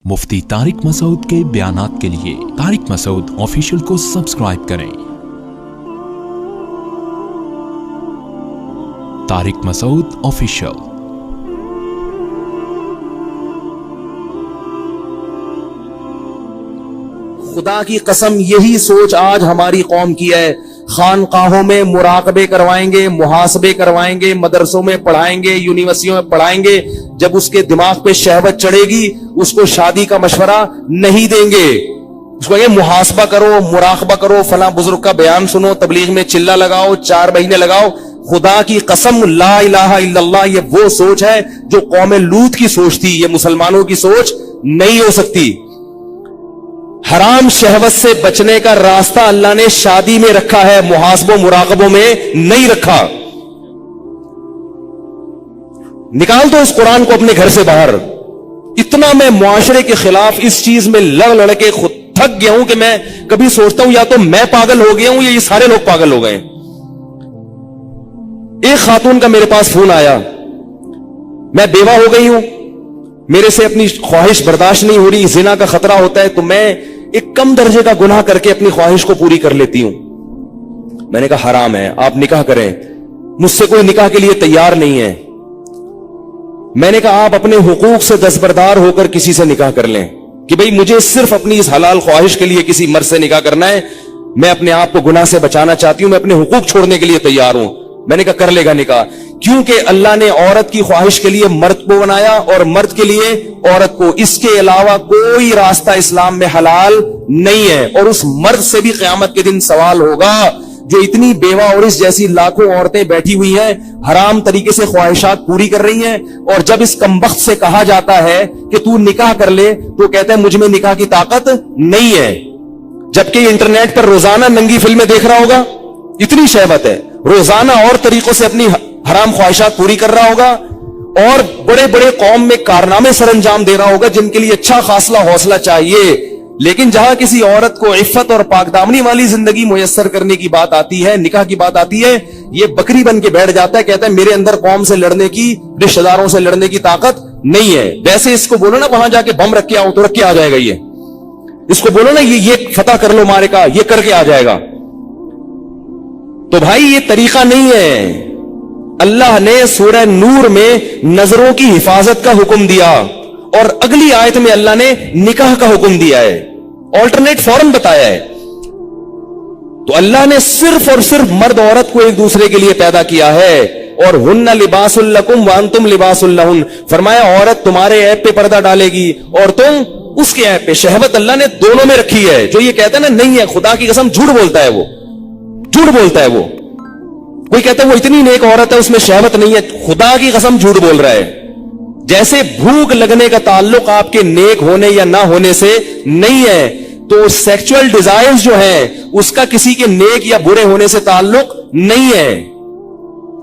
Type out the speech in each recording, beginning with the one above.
मुफ्ती तारिक मसूद के बयानात के लिए तारिक मसूद ऑफिशियल को सब्सक्राइब करें। तारिक मसूद ऑफिशियल। खुदा की कसम यही सोच आज हमारी कौम की है। खानकाहों में मुराकबे करवाएंगे, मुहासबे करवाएंगे, मदरसों में पढ़ाएंगे, यूनिवर्सिटियों में पढ़ाएंगे। जब उसके दिमाग पे शहवत चढ़ेगी उसको शादी का मशवरा नहीं देंगे। उसको कहेंगे मुहासबा करो, मुराकबा करो, फला बुजुर्ग का बयान सुनो, तबलीग में चिल्ला लगाओ, 4 महीने लगाओ। खुदा की कसम ला इलाहा इल्लल्लाह ये वो सोच है जो कौम लूत की सोच थी। ये मुसलमानों की सोच नहीं हो सकती। हराम शहवत से बचने का रास्ता अल्लाह ने शादी में रखा है, मुहासबों मुराकबों में नहीं रखा। निकाल दो इस कुरान को अपने घर से बाहर। इतना मैं मुआशरे के खिलाफ इस चीज में लड़ के खुद थक गया हूं कि मैं कभी सोचता हूं या तो मैं पागल हो गया हूं या ये सारे लोग पागल हो गए। एक खातून का मेरे पास फोन आया, मैं बेवा हो गई हूं, मेरे से अपनी ख्वाहिश बर्दाश्त नहीं हो रही, जिना का खतरा होता है, तो मैं एक कम दर्जे का गुनाह करके अपनी ख्वाहिश को पूरी कर लेती हूं। मैंने कहा हराम है, आप निकाह करें। मुझसे कोई निकाह के लिए तैयार नहीं है। मैंने कहा आप अपने हुकूक से दस्तबरदार होकर किसी से निकाह कर लें कि भाई मुझे सिर्फ अपनी इस हलाल ख्वाहिश के लिए किसी मर्द से निकाह करना है, मैं अपने आप को गुनाह से बचाना चाहती हूं, मैं अपने हुकूक छोड़ने के लिए तैयार हूं। मैंने कहा कर लेगा निकाह, क्योंकि अल्लाह ने औरत की ख्वाहिश के लिए मर्द को बनाया और मर्द के लिए औरत को। इसके अलावा कोई रास्ता इस्लाम में हलाल नहीं है। और उस मर्द से भी क़यामत के दिन सवाल होगा जो इतनी बेवा और इस जैसी लाखों औरतें बैठी हुई हैं, हराम तरीके से ख्वाहिशात पूरी कर रही हैं, और जब इस कमबख्त से कहा जाता है कि तू निकाह कर ले तो कहता है मुझ में निकाह की ताकत नहीं है। जबकि इंटरनेट पर रोजाना नंगी फिल्में देख रहा होगा, इतनी शहवत है, रोजाना और तरीकों से अपनी हराम ख्वाहिशात पूरी कर रहा होगा, और बड़े बड़े कौम में कारनामे सरंजाम दे रहा होगा जिनके लिए अच्छा खासा हौसला चाहिए। लेकिन जहां किसी औरत को इफ्फत और पाकदामनी वाली जिंदगी मुयस्सर करने की बात आती है, निकाह की बात आती है, ये बकरी बन के बैठ जाता है, कहता है मेरे अंदर कौम से लड़ने की, रिश्तेदारों से लड़ने की ताकत नहीं है। वैसे इसको बोलो ना वहां जाके बम रख के आओ तो रख के आ जाएगा। ये इसको बोलो ना ये फतह कर लो मारे का, ये करके आ जाएगा। तो भाई ये तरीका नहीं है। अल्लाह ने सूरह नूर में नजरों की हिफाजत का हुक्म दिया और अगली आयत में अल्लाह ने निकाह का हुक्म दिया है, ऑल्टरनेट फौरन बताया है। तो अल्लाह ने सिर्फ और सिर्फ मर्द औरत को एक दूसरे के लिए पैदा किया है। और हुन्ना लिबासुल लकुम व अंतुम लिबासुल लहुन, फरमाया औरत तुम्हारे ऐप पे पर्दा डालेगी और तुम उसके ऐप पे। शहवत अल्लाह ने दोनों में रखी है। जो ये कहता है ना नहीं है, खुदा की कसम झूठ बोलता है, वो झूठ बोलता है। वो कोई कहता है वो इतनी नेक औरत है उसमें शहवत नहीं है, खुदा की कसम झूठ बोल रहा है। जैसे भूख लगने का ताल्लुक आपके नेक होने या ना होने से नहीं है, तो सेक्सुअल डिजायर्स जो है उसका किसी के नेक या बुरे होने से ताल्लुक नहीं है।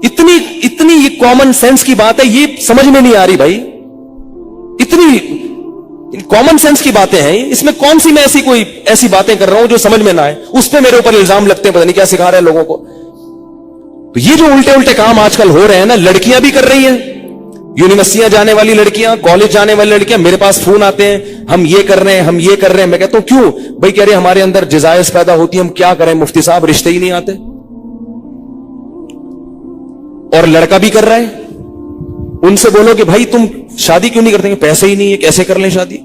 इतनी ये कॉमन सेंस की बात है, ये समझ में नहीं आ रही भाई। इतनी कॉमन सेंस की बातें हैं, इसमें कौन सी मैं ऐसी बातें कर रहा हूं जो समझ में ना आए, उस पर मेरे ऊपर इल्जाम लगते हैं, पता नहीं क्या सिखा रहे हैं लोगों को। तो ये जो उल्टे उल्टे काम आजकल हो रहे हैं ना, लड़कियां भी कर रही हैं, यूनिवर्सिटियां जाने वाली लड़कियां, कॉलेज जाने वाली लड़कियां, मेरे पास फोन आते हैं, हम ये कर रहे हैं, हम ये कर रहे हैं। मैं कहता हूं क्यों भाई? कह रहे हमारे अंदर डिजायर्स पैदा होती है, हम क्या करें मुफ्ती साहब, रिश्ते ही नहीं आते। और लड़का भी कर रहा है, उनसे बोलो कि भाई तुम शादी क्यों नहीं करते? पैसे ही नहीं है, कैसे कर लें शादी?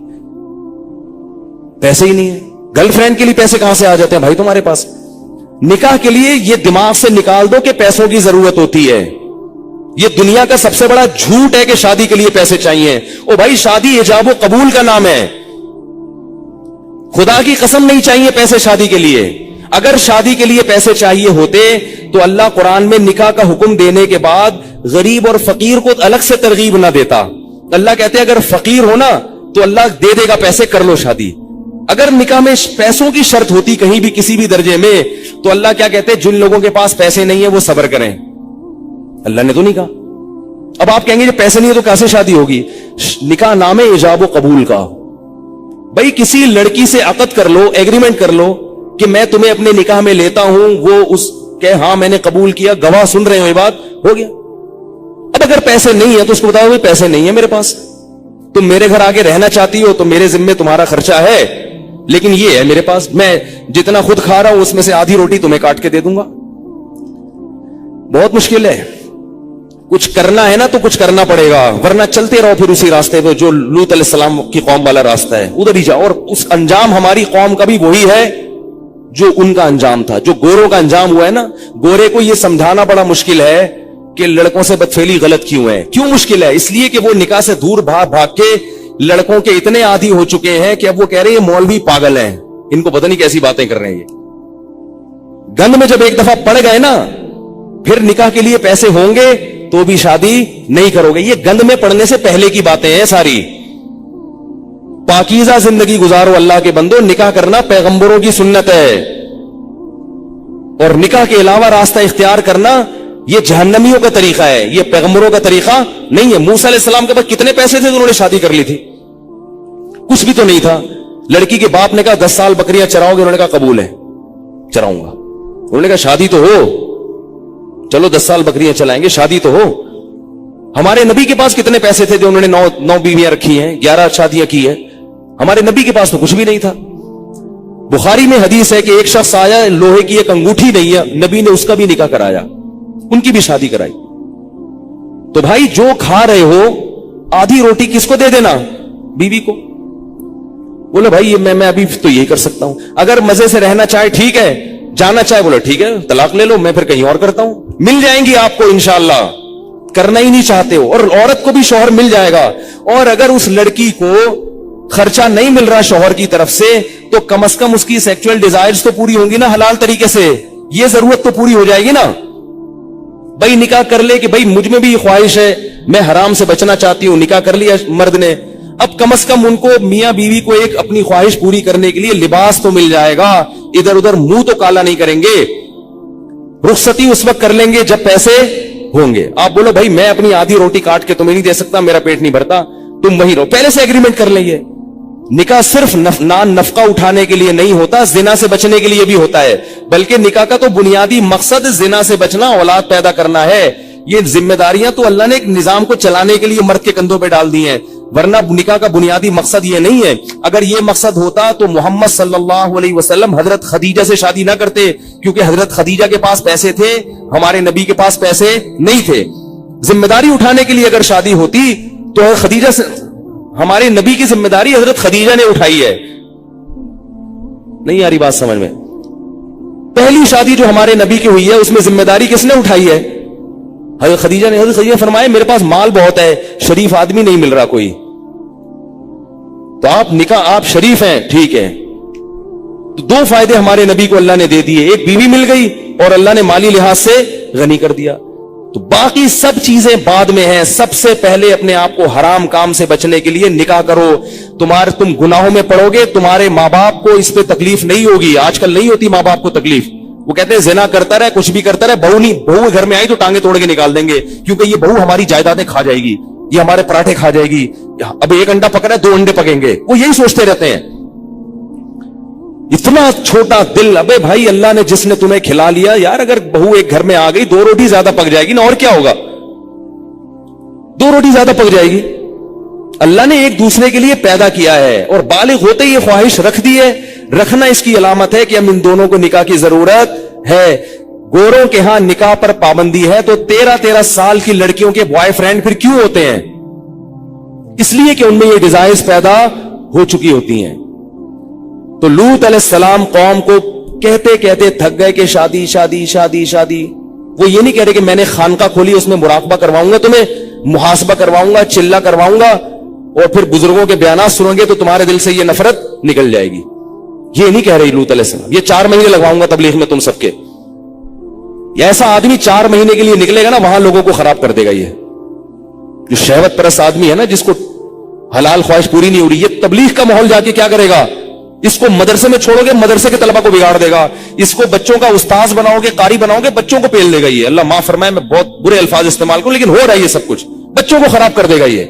पैसे ही नहीं है। गर्लफ्रेंड के लिए पैसे कहां से आ जाते हैं भाई तुम्हारे पास? निकाह के लिए ये दिमाग से निकाल दो कि पैसों की जरूरत होती है। ये दुनिया का सबसे बड़ा झूठ है कि शादी के लिए पैसे चाहिए। ओ भाई शादी इजाब व कबूल का नाम है, खुदा की कसम नहीं चाहिए पैसे शादी के लिए। अगर शादी के लिए पैसे चाहिए होते तो अल्लाह कुरान में निकाह का हुक्म देने के बाद गरीब और फकीर को अलग से तरगीब ना देता। अल्लाह कहते अगर फकीर हो ना तो अल्लाह दे देगा पैसे, कर लो शादी। अगर निकाह में पैसों की शर्त होती कहीं भी किसी भी दर्जे में, तो अल्लाह क्या कहते जिन लोगों के पास पैसे नहीं है वो सब्र करें। अल्लाह ने तो नहीं कहा। अब आप कहेंगे जब पैसे नहीं है तो कैसे शादी होगी? निकाह नाम है इजाब व कबूल का। भाई किसी लड़की से अक़द कर लो, एग्रीमेंट कर लो कि मैं तुम्हें अपने निकाह में लेता हूं, वो उस कहे हाँ मैंने कबूल किया, गवाह सुन रहे हो, ये बात हो गया। अब अगर पैसे नहीं है तो उसको बताओ भाई पैसे नहीं है मेरे पास, तुम मेरे घर आके रहना चाहती हो तो मेरे जिम्मे तुम्हारा खर्चा है, लेकिन ये है मेरे पास, मैं जितना खुद खा रहा हूं उसमें से आधी रोटी तुम्हें काट के दे दूंगा। बहुत मुश्किल है। कुछ करना है ना तो कुछ करना पड़ेगा, वरना चलते रहो फिर उसी रास्ते पे जो लूत अलैहिस्सलाम की कौम वाला रास्ता है, उधर ही जाओ। और उस अंजाम हमारी कौम का भी वही है जो उनका अंजाम था, जो गोरों का अंजाम हुआ है ना। गोरे को यह समझाना बड़ा मुश्किल है कि लड़कों से बदफेली गलत क्यों है। क्यों मुश्किल है? इसलिए कि वो निकाह से दूर भाग भाग के लड़कों के इतने आदी हो चुके हैं कि अब वो कह रहे हैं मौलवी पागल हैं, इनको पता नहीं कैसी बातें कर रहे हैं ये। गंद में जब एक दफा पड़ गए ना, फिर निकाह के लिए पैसे होंगे तो भी शादी नहीं करोगे। ये गंद में पड़ने से पहले की बातें हैं सारी। पाकीज़ा जिंदगी गुजारो अल्लाह के बंदो, निकाह करना पैगंबरों की सुन्नत है, और निकाह के अलावा रास्ता इख्तियार करना ये जहन्नमियों का तरीका है, ये पैगंबरों का तरीका नहीं है। मूसा अलैहिस्सलाम के पास कितने पैसे थे तो उन्होंने शादी कर ली थी? कुछ भी तो नहीं था। लड़की के बाप ने कहा 10 साल बकरियां चराओगे? उन्होंने कहा कबूल है, चराऊंगा। उन्होंने कहा शादी तो हो, चलो 10 साल बकरियां चलाएंगे, शादी तो हो। हमारे नबी के पास कितने पैसे थे जो उन्होंने 9 बीवियां रखी हैं, 11 शादियां की है। हमारे नबी के पास तो कुछ भी नहीं था। बुखारी में हदीस है कि एक शख्स आया, लोहे की एक अंगूठी नहीं है, नबी ने उसका भी निकाह कराया, उनकी भी शादी कराई। तो भाई जो खा रहे हो आधी रोटी किसको दे देना? बीवी को। बोले भाई ये मैं अभी तो यही कर सकता हूं। अगर मजे से रहना चाहे ठीक है, जाना चाहे बोले ठीक है तलाक ले लो, मैं फिर कहीं और करता हूं। मिल जाएंगी आपको इंशाअल्लाह, करना ही नहीं चाहते हो। और औरत को भी शौहर मिल जाएगा। और अगर उस लड़की को खर्चा नहीं मिल रहा शौहर की तरफ से, तो कम से कम उसकी सेक्सुअल डिजायर्स तो पूरी होंगी ना हलाल तरीके से, ये जरूरत तो पूरी हो जाएगी ना। भाई निकाह कर ले कि भाई मुझ में भी ये ख्वाहिश है, मैं हराम से बचना चाहती हूं, निकाह कर लिया मर्द ने। अब कम से कम उनको मियां बीवी को एक अपनी ख्वाहिश पूरी करने के लिए लिबास तो मिल जाएगा, इधर उधर मुंह तो काला नहीं करेंगे। रुखसती उस वक्त कर लेंगे जब पैसे होंगे। आप बोलो भाई मैं अपनी आधी रोटी काट के तुम्हें नहीं दे सकता, मेरा पेट नहीं भरता, तुम वहीं रहो, पहले से एग्रीमेंट कर लेंगे। निकाह सिर्फ नफका उठाने के लिए नहीं होता, जिना से बचने के लिए भी होता है। बल्कि निकाह का तो बुनियादी मकसद जिना से बचना, औलाद पैदा करना है। ये जिम्मेदारियां तो अल्लाह ने एक निजाम को चलाने के लिए मर्द के कंधों पे डाल दी हैं, वरना निकाह का बुनियादी मकसद ये नहीं है। अगर ये मकसद होता तो मोहम्मद सल्लल्लाहु अलैहि वसल्लम हजरत खदीजा से शादी ना करते, क्योंकि हजरत खदीजा के पास पैसे थे, हमारे नबी के पास पैसे नहीं थे। जिम्मेदारी उठाने के लिए अगर शादी होती तो खदीजा से, हमारे नबी की जिम्मेदारी हजरत खदीजा ने उठाई है। नहीं आ रही बात समझ में? पहली शादी जो हमारे नबी की हुई है उसमें जिम्मेदारी किसने उठाई है? हजरत खदीजा ने। हजरत खदीजा ने फरमाया मेरे पास माल बहुत है, शरीफ आदमी नहीं मिल रहा कोई, तो आप निकाह, आप शरीफ हैं ठीक है। तो 2 फायदे हमारे नबी को अल्लाह ने दे दिए, एक बीवी मिल गई और अल्लाह ने माली लिहाज से गनी कर दिया। तो बाकी सब चीजें बाद में हैं। सबसे पहले अपने आप को हराम काम से बचने के लिए निकाह करो। तुम गुनाहों में पड़ोगे, तुम्हारे माँ बाप को इस पे तकलीफ नहीं होगी। आजकल नहीं होती माँ बाप को तकलीफ, वो कहते हैं जिना करता रहे, कुछ भी करता रहे, बहू घर में आई तो टांगे तोड़ के निकाल देंगे, क्योंकि ये बहू हमारी जायदादें खा जाएगी, ये हमारे पराठे खा जाएगी, अब 1 अंडा पकड़ा है 2 अंडे पकेंगे। वो यही सोचते रहते हैं। इतना छोटा दिल। अबे भाई अल्लाह ने जिसने तुम्हें खिला लिया यार, अगर बहू एक घर में आ गई 2 रोटी ज्यादा पक जाएगी ना, और क्या होगा, 2 रोटी ज्यादा पक जाएगी। अल्लाह ने एक दूसरे के लिए पैदा किया है और बालिग होते ही ये ख्वाहिश रख दी है। रखना इसकी अलामत है कि हम इन दोनों को निकाह की जरूरत है। गोरों के यहां निकाह पर पाबंदी है तो 13-13 साल की लड़कियों के बॉयफ्रेंड फिर क्यों होते हैं? इसलिए कि उनमें ये डिजायर्स पैदा हो चुकी होती हैं। तो लूत अलैहिस्सलाम कौम को कहते कहते थक गए कि शादी शादी शादी शादी। वो ये नहीं कह रहे कि मैंने खानका खोली, उसमें मुराकबा करवाऊंगा, तुम्हें मुहासबा करवाऊंगा, चिल्ला करवाऊंगा, और फिर बुजुर्गों के बयान सुनोगे तो तुम्हारे दिल से ये नफरत निकल जाएगी। ये नहीं कह रही लूत अलैहिस्सलाम। ये 4 महीने लगवाऊंगा तबलीग में तुम सबके। ऐसा आदमी 4 महीने के लिए निकलेगा ना, वहां लोगों को खराब कर देगा। ये जो शहवत परस्त आदमी है ना, जिसको हलाल ख्वाहिश पूरी नहीं हो रही, ये तबलीग का माहौल जाके क्या करेगा? इसको मदरसे में छोड़ोगे, मदरसे के तलबा को बिगाड़ देगा। इसको बच्चों का उस्ताज बनाओगे, कारी बनाओगे, बच्चों को पेल देगा। ये अल्लाह माफ फरमाए, मैं बहुत बुरे अल्फाज इस्तेमाल करूं, लेकिन हो रहा है ये सब कुछ, बच्चों को खराब कर देगा ये।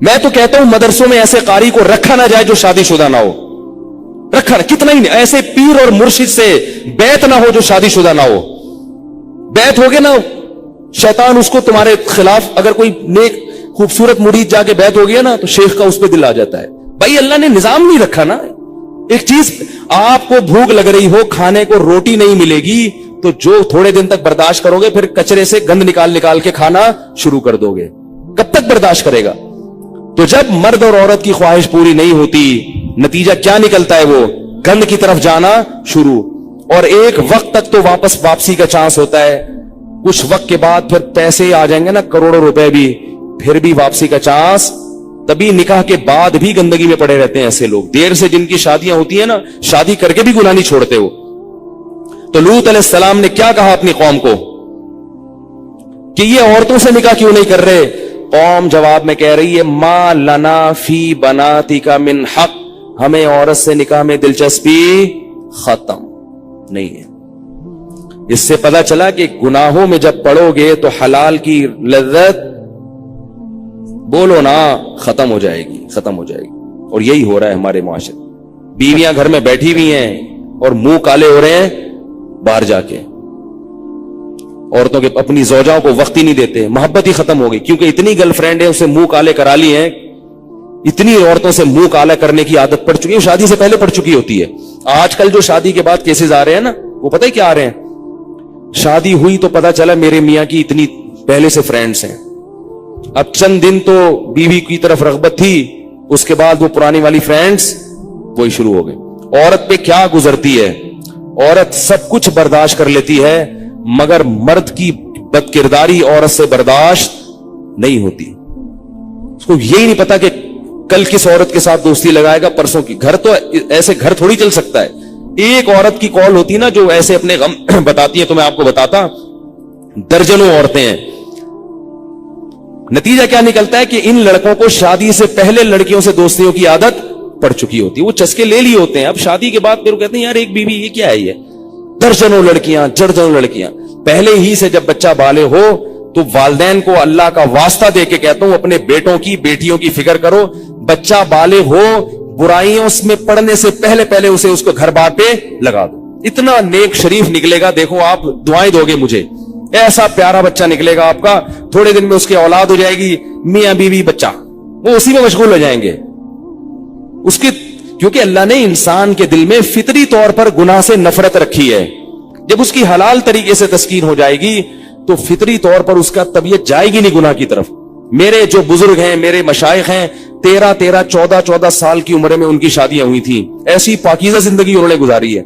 मैं तो कहता हूं मदरसों में ऐसे कारी को रखा ना जाए जो शादीशुदा ना हो। रखा ना, कितना ही नहीं, ऐसे पीर और मुर्शिद से बैत ना हो जो शादीशुदा ना हो। बैत होगे ना, शैतान उसको तुम्हारे खिलाफ, अगर कोई नेक खूबसूरत मुरीद जाके बैत हो गया ना तो शेख का उस पर दिल आ जाता है। भाई अल्लाह ने निजाम नहीं रखा ना। एक चीज, आपको भूख लग रही हो, खाने को रोटी नहीं मिलेगी, तो जो थोड़े दिन तक बर्दाश्त करोगे, फिर कचरे से गंद निकाल निकाल के खाना शुरू कर दोगे। कब तक बर्दाश्त करेगा? तो जब मर्द और औरत की ख्वाहिश पूरी नहीं होती, नतीजा क्या निकलता है? वो गंद की तरफ जाना शुरू, और एक वक्त तक तो वापसी का चांस होता है। कुछ वक्त के बाद फिर पैसे आ जाएंगे ना, करोड़ों रुपए भी, फिर भी वापसी का चांस। तभी निकाह के बाद भी गंदगी में पड़े रहते हैं ऐसे लोग। देर से जिनकी शादियां होती है ना, शादी करके भी गुनाह नहीं छोड़ते हो। तो लूत अलैहिस्सलाम ने क्या कहा अपनी कौम को कि ये औरतों से निकाह क्यों नहीं कर रहे? कौम जवाब में कह रही है, मा लना फी बनातिका मिन हक, हमें औरत से निकाह में दिलचस्पी खत्म नहीं है। इससे पता चला कि गुनाहों में जब पड़ोगे तो हलाल की लज्जत, बोलो ना, खत्म हो जाएगी, खत्म हो जाएगी। और यही हो रहा है हमारे मुआशरे। बीवियां घर में बैठी हुई हैं और मुंह काले हो रहे हैं बाहर जाके। औरतों के अपनी ज़ौजाओं को वक्त ही नहीं देते, मोहब्बत ही खत्म हो गई, क्योंकि इतनी गर्लफ्रेंड है, उसे मुंह काले करा ली हैं। इतनी औरतों से मुंह काला करने की आदत पड़ चुकी है, शादी से पहले पड़ चुकी होती है। आजकल जो शादी के बाद केसेस आ रहे हैं ना, वो पता है क्या आ रहे हैं? शादी हुई तो पता चला मेरे मियां की इतनी पहले से फ्रेंड्स हैं। अब चंद दिन तो बीवी की तरफ रग़बत थी, उसके बाद वो पुरानी वाली फ्रेंड्स वही शुरू हो गई। औरत पे क्या गुजरती है? औरत सब कुछ बर्दाश्त कर लेती है, मगर मर्द की बदकिरदारी औरत से बर्दाश्त नहीं होती। उसको यही नहीं पता कि कल किस औरत के साथ दोस्ती लगाएगा, परसों की। घर तो ऐसे घर थोड़ी चल सकता है। एक औरत की कॉल होती ना जो ऐसे अपने गम बताती है, तो मैं आपको बताता, दर्जनों औरतें हैं। नतीजा क्या निकलता है कि इन लड़कों को शादी से पहले लड़कियों से दोस्तियों की आदत पड़ चुकी होती है। वो चस्के ले लिए होते हैं। अब शादी के बाद फिर कहते हैं यार एक बीवी, ये क्या है? ये दर्जनों लड़कियां, दर्जनों लड़कियां। पहले ही से जब बच्चा बाले हो तो वालिदैन को अल्लाह का वास्ता दे के कहता हूं, अपने बेटों की बेटियों की फिक्र करो। बच्चा बाले हो, बुराइयों में पड़ने से पहले पहले उसे उसको घर बार पे लगा दो। इतना नेक शरीफ निकलेगा, देखो आप दुआएं दोगे मुझे। ऐसा प्यारा बच्चा निकलेगा आपका, थोड़े दिन में उसकी औलाद हो जाएगी, मियां बीवी बच्चा, वो उसी में मशगूल हो जाएंगे उसके। क्योंकि अल्लाह ने इंसान के दिल में फितरी तौर पर गुनाह से नफरत रखी है। जब उसकी हलाल तरीके से तस्कीन हो जाएगी तो फितरी तौर पर उसका तबीयत जाएगी नहीं गुनाह की तरफ। मेरे जो बुजुर्ग हैं, मेरे मशाइख हैं, 13-13, 14-14 साल की उम्र में उनकी शादियां हुई थी। ऐसी पाकीज़ा जिंदगी उन्होंने गुजारी है।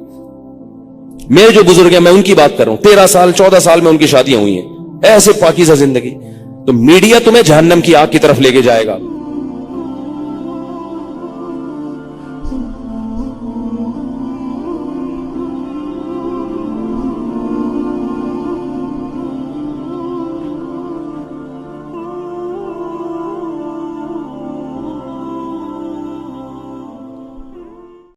मेरे जो बुजुर्ग हैं, मैं उनकी बात कर रहा हूं, 13 साल 14 साल में उनकी शादियां हुई हैं। ऐसे पाकीज़ा जिंदगी। तो मीडिया तुम्हें जहन्नम की आग की तरफ लेके जाएगा।